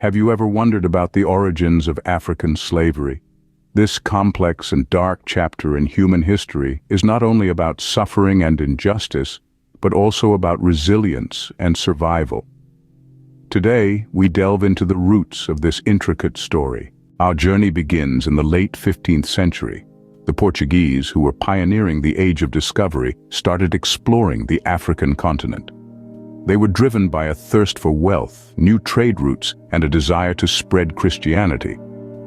Have you ever wondered about the origins of African slavery? This complex and dark chapter in human history is not only about suffering and injustice, but also about resilience and survival. Today, we delve into the roots of this intricate story. Our journey begins in the late 15th century. The Portuguese, who were pioneering the age of discovery, started exploring the African continent. They were driven by a thirst for wealth, new trade routes, and a desire to spread Christianity.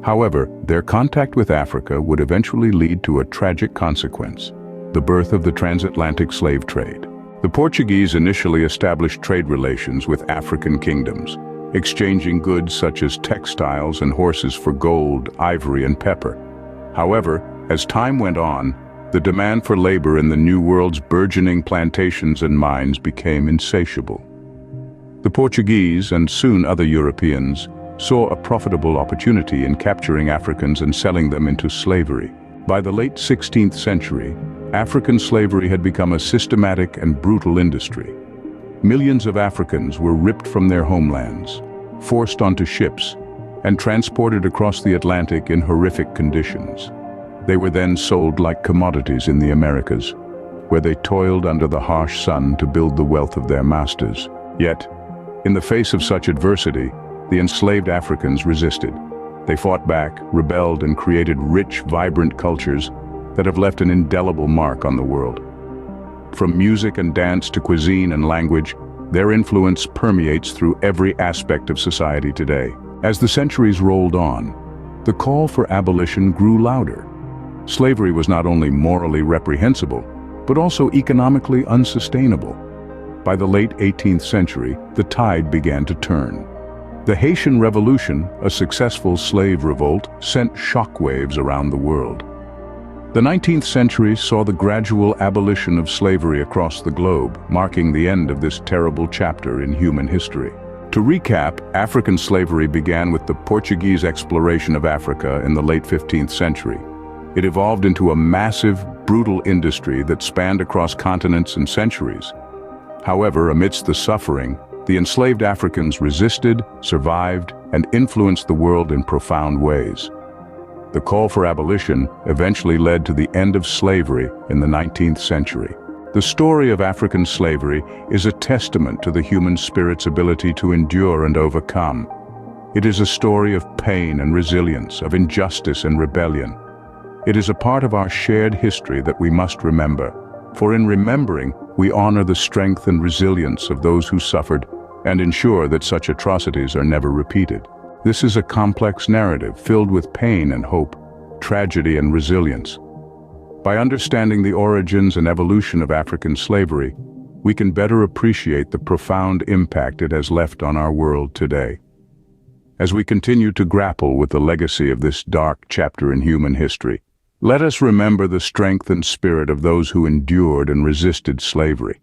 However, their contact with Africa would eventually lead to a tragic consequence: the birth of the transatlantic slave trade. The Portuguese initially established trade relations with African kingdoms, exchanging goods such as textiles and horses for gold, ivory, and pepper. However, as time went on, the demand for labor in the New World's burgeoning plantations and mines became insatiable. The Portuguese, and soon other Europeans, saw a profitable opportunity in capturing Africans and selling them into slavery. By the late 16th century, African slavery had become a systematic and brutal industry. Millions of Africans were ripped from their homelands, forced onto ships, and transported across the Atlantic in horrific conditions. They were then sold like commodities in the Americas, where they toiled under the harsh sun to build the wealth of their masters. Yet, in the face of such adversity, the enslaved Africans resisted. They fought back, rebelled, and created rich, vibrant cultures that have left an indelible mark on the world. From music and dance to cuisine and language, their influence permeates through every aspect of society today. As the centuries rolled on, the call for abolition grew louder. Slavery was not only morally reprehensible, but also economically unsustainable. By the late 18th century, the tide began to turn. The Haitian Revolution, a successful slave revolt, sent shockwaves around the world. The 19th century saw the gradual abolition of slavery across the globe, marking the end of this terrible chapter in human history. To recap, African slavery began with the Portuguese exploration of Africa in the late 15th century. It evolved into a massive, brutal industry that spanned across continents and centuries. However, amidst the suffering, the enslaved Africans resisted, survived, and influenced the world in profound ways. The call for abolition eventually led to the end of slavery in the 19th century. The story of African slavery is a testament to the human spirit's ability to endure and overcome. It is a story of pain and resilience, of injustice and rebellion. It is a part of our shared history that we must remember, for in remembering, we honor the strength and resilience of those who suffered and ensure that such atrocities are never repeated. This is a complex narrative filled with pain and hope, tragedy and resilience. By understanding the origins and evolution of African slavery, we can better appreciate the profound impact it has left on our world today. As we continue to grapple with the legacy of this dark chapter in human history, let us remember the strength and spirit of those who endured and resisted slavery.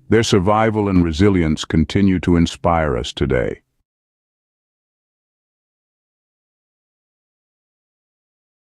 Their survival and resilience continue to inspire us today.